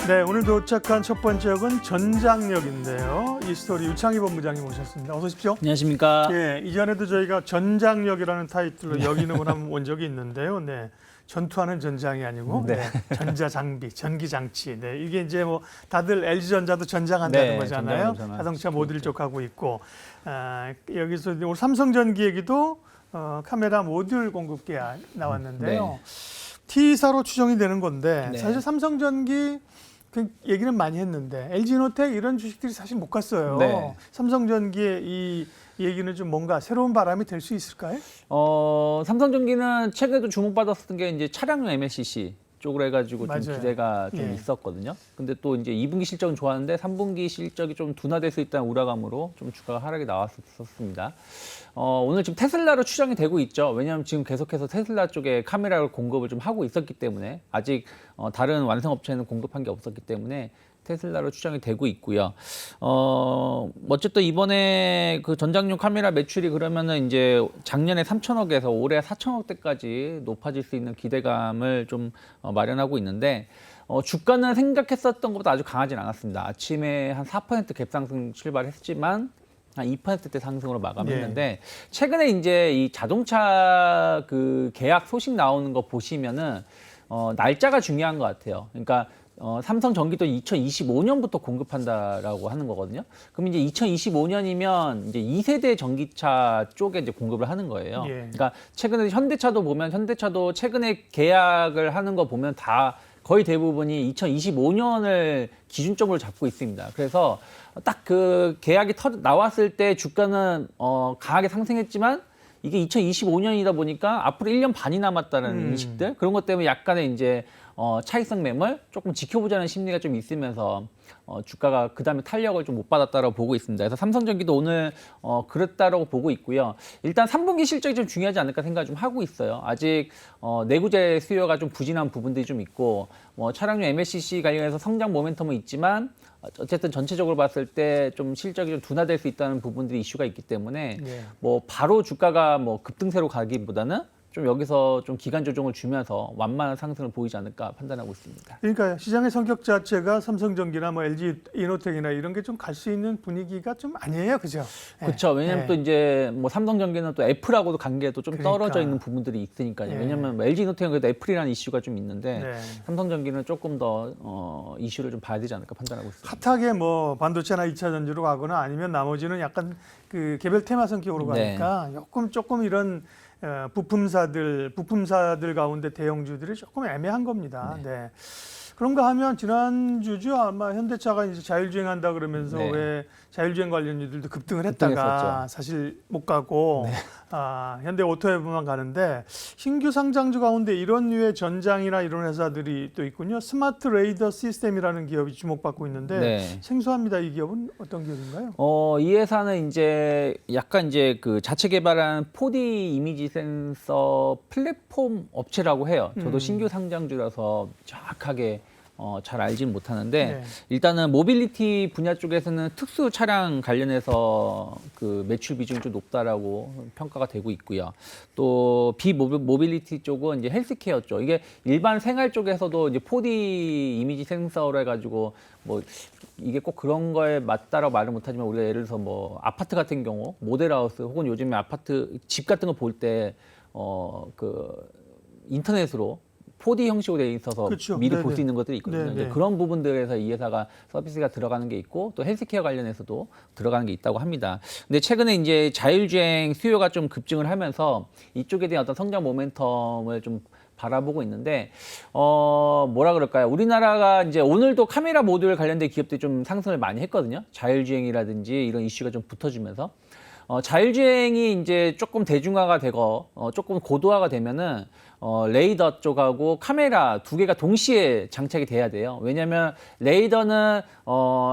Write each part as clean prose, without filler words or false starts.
네, 오늘 도착한 첫 번째 역은 전장역인데요. 이 스토리 유창희 본부장님 오셨습니다. 어서 오십시오. 안녕하십니까. 예, 이전에도 저희가 전장역이라는 타이틀로 여기는을 한번 온 적이 있는데요. 네, 전투하는 전장이 아니고 네. 전자장비, 전기장치. 네, 이게 이제 뭐 다들 LG전자도 전장한다는 네, 거잖아요. 전장하잖아요. 자동차 모듈 쪽 하고 있고 여기서 오늘 삼성전기 얘기도 카메라 모듈 공급기 나왔는데요. T사로 추정이 되는 건데 네. 사실 삼성전기 그 얘기는 많이 했는데 LG노텍 이런 주식들이 사실 못 갔어요. 네. 삼성전기의 이 얘기는 좀 뭔가 새로운 바람이 될 수 있을까요? 삼성전기는 최근에도 주목받았던 게 이제 차량용 MLCC 쪽으로 해가지고 좀 맞아요. 기대가 좀 예. 있었거든요. 근데 또 이제 2분기 실적은 좋았는데 3분기 실적이 좀 둔화될 수 있다는 우려감으로 좀 주가가 하락이 나왔었습니다. 오늘 지금 테슬라로 추정이 되고 있죠. 왜냐하면 지금 계속해서 테슬라 쪽에 카메라를 공급을 좀 하고 있었기 때문에 아직 다른 완성업체는 공급한 게 없었기 때문에 테슬라로 추정이 되고 있고요. 어쨌든 이번에 그 전장용 카메라 매출이 그러면은 이제 작년에 3천억에서 올해 4천억대까지 높아질 수 있는 기대감을 좀 마련하고 있는데 주가는 생각했었던 것보다 아주 강하진 않았습니다. 아침에 한 4% 갭상승 출발했지만 한 2%대 상승으로 마감했는데 최근에 이제 이 자동차 그 계약 소식 나오는 거 보시면은 날짜가 중요한 것 같아요. 그러니까 삼성전기도 2025년부터 공급한다라고 하는 거거든요. 그럼 이제 2025년이면 이제 2세대 전기차 쪽에 이제 공급을 하는 거예요. 예. 그러니까 최근에 현대차도 보면 현대차도 최근에 계약을 하는 거 보면 다 거의 대부분이 2025년을 기준점으로 잡고 있습니다. 그래서 딱 그 계약이 나왔을 때 주가는 강하게 상승했지만 이게 2025년이다 보니까 앞으로 1년 반이 남았다는 인식들 그런 것 때문에 약간의 이제 차익성 매물 조금 지켜보자는 심리가 좀 있으면서 주가가 그 다음에 탄력을 좀 못 받았다라고 보고 있습니다. 그래서 삼성전기도 오늘 그랬다라고 보고 있고요. 일단 3분기 실적이 좀 중요하지 않을까 생각을 좀 하고 있어요. 아직 내구재 수요가 좀 부진한 부분들이 좀 있고 차량용 MLCC 관련해서 성장 모멘텀은 있지만 어쨌든 전체적으로 봤을 때 좀 실적이 좀 둔화될 수 있다는 부분들이 이슈가 있기 때문에 뭐 바로 주가가 뭐 급등세로 가기보다는 좀 여기서 좀 기간 조정을 주면서 완만한 상승을 보이지 않을까 판단하고 있습니다. 그러니까 시장의 성격 자체가 삼성전기나 뭐 LG 이노텍이나 이런 게 좀 갈 수 있는 분위기가 좀 아니에요, 그죠? 그렇죠. 왜냐하면 또 이제 뭐 삼성전기는 또 애플하고도 관계도 좀 그러니까. 떨어져 있는 부분들이 있으니까요. 왜냐하면 뭐 LG 이노텍은 그래도 애플이라는 이슈가 좀 있는데 삼성전기는 조금 더 이슈를 좀 봐야 되지 않을까 판단하고 있습니다. 핫하게 뭐 반도체나 2차 전지로 가거나 아니면 나머지는 약간 그 개별 테마 성격으로 가니까 조금 이런 부품사들 가운데 대형주들이 조금 애매한 겁니다. 네. 그런가 하면 지난주죠 아마 현대차가 이제 자율주행한다 그러면서 왜 자율주행 관련주들도 급등을 했다가 급등했었죠. 사실 못 가고 현대 오토웨브만 가는데 신규 상장주 가운데 이런 류의 전장이나 이런 회사들이 또 있군요. 스마트 레이더 시스템이라는 기업이 주목받고 있는데 생소합니다. 이 기업은 어떤 기업인가요? 이 회사는 이제 약간 이제 그 자체 개발한 4D 이미지 센서 플랫폼 업체라고 해요. 저도 신규 상장주라서 정확하게 잘 알지는 못하는데 일단은 모빌리티 분야 쪽에서는 특수 차량 관련해서 그 매출 비중이 좀 높다라고 평가가 되고 있고요. 또 비모빌리티 쪽은 이제 헬스케어 쪽 이게 일반 생활 쪽에서도 이제 4D 이미지 센서로 해가지고 뭐 이게 꼭 그런 거에 맞다라고 말을 못하지만 우리가 예를 들어서 뭐 아파트 같은 경우 모델하우스 혹은 요즘에 아파트 집 같은 거 볼 때 그 인터넷으로 4D 형식으로 되어 있어서 그렇죠. 미리 볼 수 있는 것들이 있거든요. 이제 네네. 그런 부분들에서 이 회사가 서비스가 들어가는 게 있고 또 헬스케어 관련해서도 들어가는 게 있다고 합니다. 근데 최근에 이제 자율주행 수요가 좀 급증을 하면서 이쪽에 대한 어떤 성장 모멘텀을 좀 바라보고 있는데 뭐라 그럴까요? 우리나라가 이제 오늘도 카메라 모듈 관련된 기업들이 좀 상승을 많이 했거든요. 자율주행이라든지 이런 이슈가 좀 붙어지면서 자율주행이 이제 조금 대중화가 되고 조금 고도화가 되면은 레이더 쪽하고 카메라 두 개가 동시에 장착이 돼야 돼요. 왜냐하면 레이더는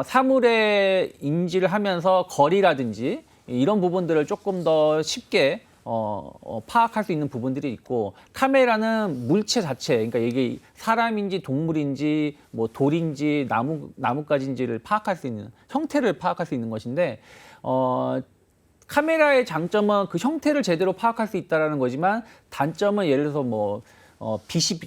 사물의 인지를 하면서 거리라든지 이런 부분들을 조금 더 쉽게 파악할 수 있는 부분들이 있고 카메라는 물체 자체, 그러니까 이게 사람인지 동물인지 뭐 돌인지 나뭇가지인지를 파악할 수 있는 형태를 파악할 수 있는 것인데 카메라의 장점은 그 형태를 제대로 파악할 수 있다는 거지만 단점은 예를 들어서 뭐 빛이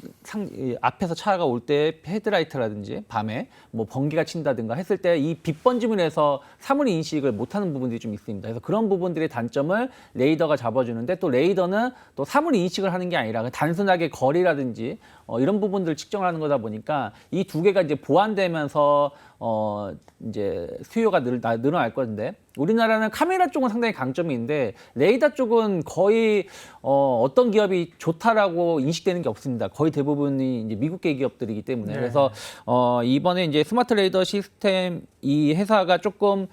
앞에서 차가 올 때 헤드라이트라든지 밤에 뭐 번개가 친다든가 했을 때 이 빛 번짐을 해서 사물 인식을 못하는 부분들이 좀 있습니다. 그래서 그런 부분들의 단점을 레이더가 잡아주는데 또 레이더는 또 사물 인식을 하는 게 아니라 단순하게 거리라든지 이런 부분들을 측정을 하는 거다 보니까 이 두 개가 이제 보완되면서 이제 수요가 늘어날 건데 우리나라는 카메라 쪽은 상당히 강점이 있는데 레이더 쪽은 거의 어떤 기업이 좋다라고 인식되는 게 없습니다. 거의 대부분이 이제 미국계 기업들이기 때문에 네. 그래서 이번에 이제 스마트 레이더 시스템 이 회사가 조금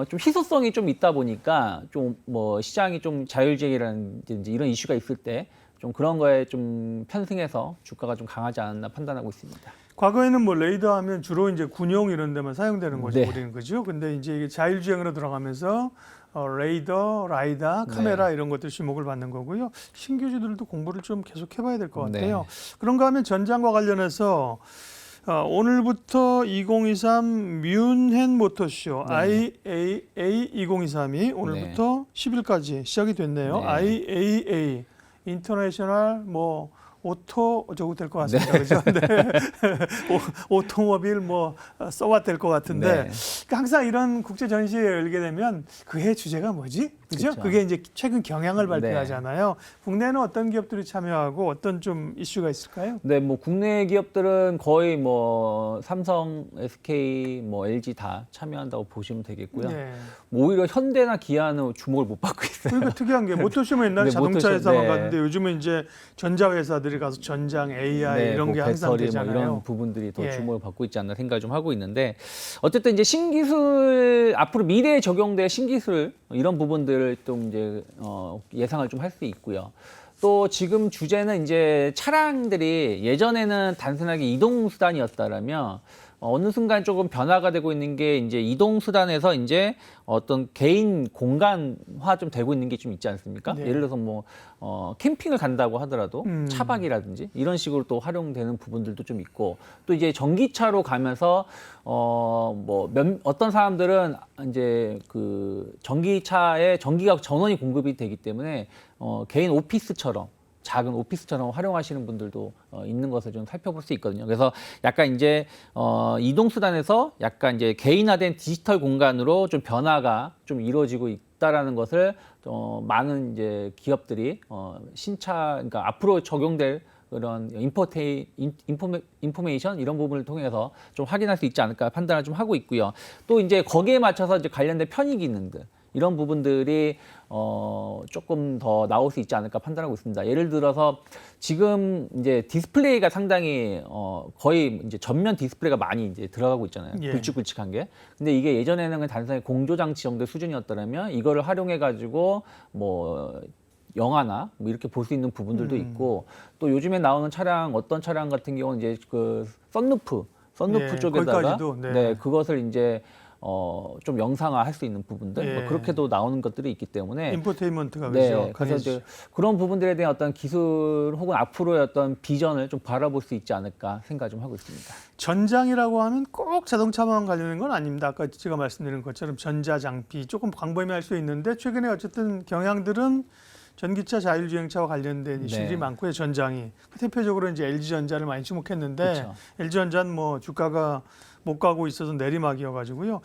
좀 희소성이 좀 있다 보니까 좀 뭐 시장이 좀 자율주행이라든지 이런 이슈가 있을 때 좀 그런 거에 좀 편승해서 주가가 좀 강하지 않았나 판단하고 있습니다. 과거에는 뭐 레이더 하면 주로 이제 군용 이런 데만 사용되는 거죠, 네. 우리는 그죠? 근데 이제 이게 자율주행으로 들어가면서 레이더, 라이다, 카메라 네. 이런 것들 주목을 받는 거고요. 신규주들도 공부를 좀 계속 해봐야 될 것 네. 같아요. 그런가 하면 전장과 관련해서 오늘부터 2023 뮌헨 모터쇼 네. IAA 2023이 오늘부터 10일까지 시작이 됐네요. 네. IAA 인터내셔널 뭐 오토 어쩌고 될 것 같습니다. 그죠? 네. 오토모빌 뭐 써왔 될 것 같은데 네. 그러니까 항상 이런 국제 전시회 열게 되면 그 해 주제가 뭐지? 그죠? 그쵸. 그게 이제 최근 경향을 네. 발표하잖아요. 국내는 어떤 기업들이 참여하고 어떤 좀 이슈가 있을까요? 네, 뭐 국내 기업들은 거의 뭐 삼성, SK, 뭐 LG 다 참여한다고 보시면 되겠고요. 네. 뭐 오히려 현대나 기아는 주목을 못 받고 있어요. 그러니까 특이한 게 모터쇼면 옛날에 네, 자동차 모터쇼, 회사만 네. 갔는데 요즘은 이제 전자 회사들이 가서 전장, AI 네, 이런 뭐 게 항상 배터리 되잖아요. 뭐 이런 부분들이 더 예. 주목을 받고 있지 않나 생각을 좀 하고 있는데 어쨌든 이제 신기술 앞으로 미래에 적용될 신기술 이런 부분들을 좀 이제 예상을 좀 할 수 있고요. 또 지금 주제는 이제 차량들이 예전에는 단순하게 이동 수단이었다라면 어느 순간 조금 변화가 되고 있는 게 이제 이동 수단에서 이제 어떤 개인 공간화 좀 되고 있는 게 좀 있지 않습니까? 네. 예를 들어서 뭐 캠핑을 간다고 하더라도 차박이라든지 이런 식으로 또 활용되는 부분들도 좀 있고 또 이제 전기차로 가면서 어떤 사람들은 이제 그 전기차에 전기가 전원이 공급이 되기 때문에 개인 오피스처럼 작은 오피스처럼 활용하시는 분들도 있는 것을 좀 살펴볼 수 있거든요. 그래서 약간 이제 이동 수단에서 약간 이제 개인화된 디지털 공간으로 좀 변화가 좀 이루어지고 있다라는 것을 많은 이제 기업들이 그러니까 앞으로 적용될 그런 인포메이션 이런 부분을 통해서 좀 확인할 수 있지 않을까 판단을 좀 하고 있고요. 또 이제 거기에 맞춰서 이제 관련된 편의 기능들 이런 부분들이 조금 더 나올 수 있지 않을까 판단하고 있습니다. 예를 들어서 지금 이제 디스플레이가 상당히 거의 이제 전면 디스플레이가 많이 이제 들어가고 있잖아요. 예. 굵직굵직한 게. 근데 이게 예전에는 그냥 단순히 공조 장치 정도의 수준이었더라면 이거를 활용해 가지고 뭐 영화나 뭐 이렇게 볼 수 있는 부분들도 있고 또 요즘에 나오는 차량 어떤 차량 같은 경우는 이제 그 썬루프 예, 쪽에다가 거기까지도, 네. 네, 그것을 이제 좀 영상화할 수 있는 부분들 예. 뭐 그렇게도 나오는 것들이 있기 때문에 인포테인먼트가 네, 그죠? 그래서 이제 그런 부분들에 대한 어떤 기술 혹은 앞으로의 어떤 비전을 좀 바라볼 수 있지 않을까 생각 좀 하고 있습니다. 전장이라고 하면 꼭 자동차만 관련된 건 아닙니다. 아까 제가 말씀드린 것처럼 전자장비 조금 광범위할 수 있는데 최근에 어쨌든 경향들은 전기차 자율주행차와 관련된 이슈들이 네. 많고요. 전장이 대표적으로 이제 LG전자를 많이 주목했는데 그쵸. LG전자는 뭐 주가가 못 가고 있어서 내리막이어가지고요.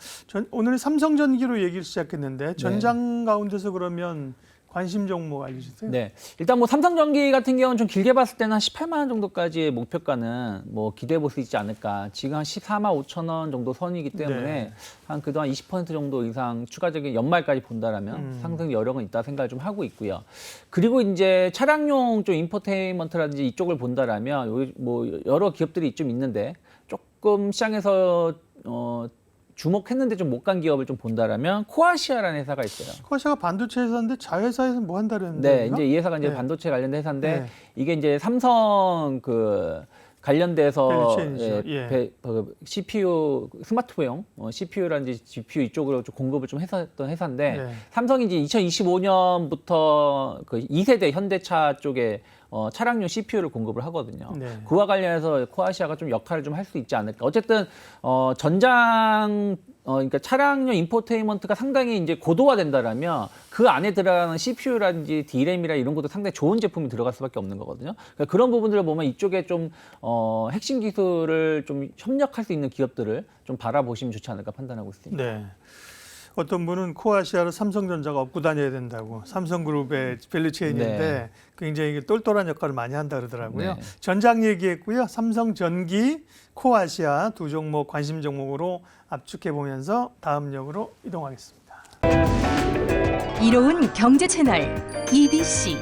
오늘 삼성전기로 얘기를 시작했는데 전장 가운데서 그러면 관심 종목 알려주세요. 네, 일단 뭐 삼성전기 같은 경우는 좀 길게 봤을 때는 한 18만 원 정도까지의 목표가는 뭐 기대해 볼 수 있지 않을까. 지금 한 14만 5천 원 정도 선이기 때문에 네. 한 그동안 20% 정도 이상 추가적인 연말까지 본다라면 상승 여력은 있다 생각을 좀 하고 있고요. 그리고 이제 차량용 좀 인포테인먼트라든지 이쪽을 본다라면 뭐 여러 기업들이 좀 있는데 조금 시장에서 주목했는데 좀 못 간 기업을 좀 본다라면 코아시아라는 회사가 있어요. 코아시아가 반도체 회사인데 자회사에서 뭐 한다는데? 네, 이제 이 회사가 이제 네. 반도체 관련된 회사인데 네. 이게 이제 삼성 그 관련돼서 밸류체인이죠. 예. CPU 스마트폰용 CPU라든지 GPU 이쪽으로 좀 공급을 좀 했었던 회사인데 네. 삼성이 이제 2025년부터 그 2세대 현대차 쪽에 차량용 CPU를 공급을 하거든요. 네. 그와 관련해서 코아시아가 좀 역할을 좀 할 수 있지 않을까. 어쨌든 전장 그러니까 차량용 인포테인먼트가 상당히 이제 고도화된다라면 그 안에 들어가는 CPU라든지 D램이라 이런 것도 상당히 좋은 제품이 들어갈 수밖에 없는 거거든요. 그러니까 그런 부분들을 보면 이쪽에 좀 핵심 기술을 좀 협력할 수 있는 기업들을 좀 바라보시면 좋지 않을까 판단하고 있습니다. 네. 어떤 분은 코아시아를 삼성전자가 업고 다녀야 된다고 삼성그룹의 밸류체인인데 네. 굉장히 똘똘한 역할을 많이 한다 그러더라고요. 네. 전장 얘기했고요. 삼성전기, 코아시아 두 종목 관심 종목으로 압축해 보면서 다음 역으로 이동하겠습니다. 이로운 경제 채널 EBC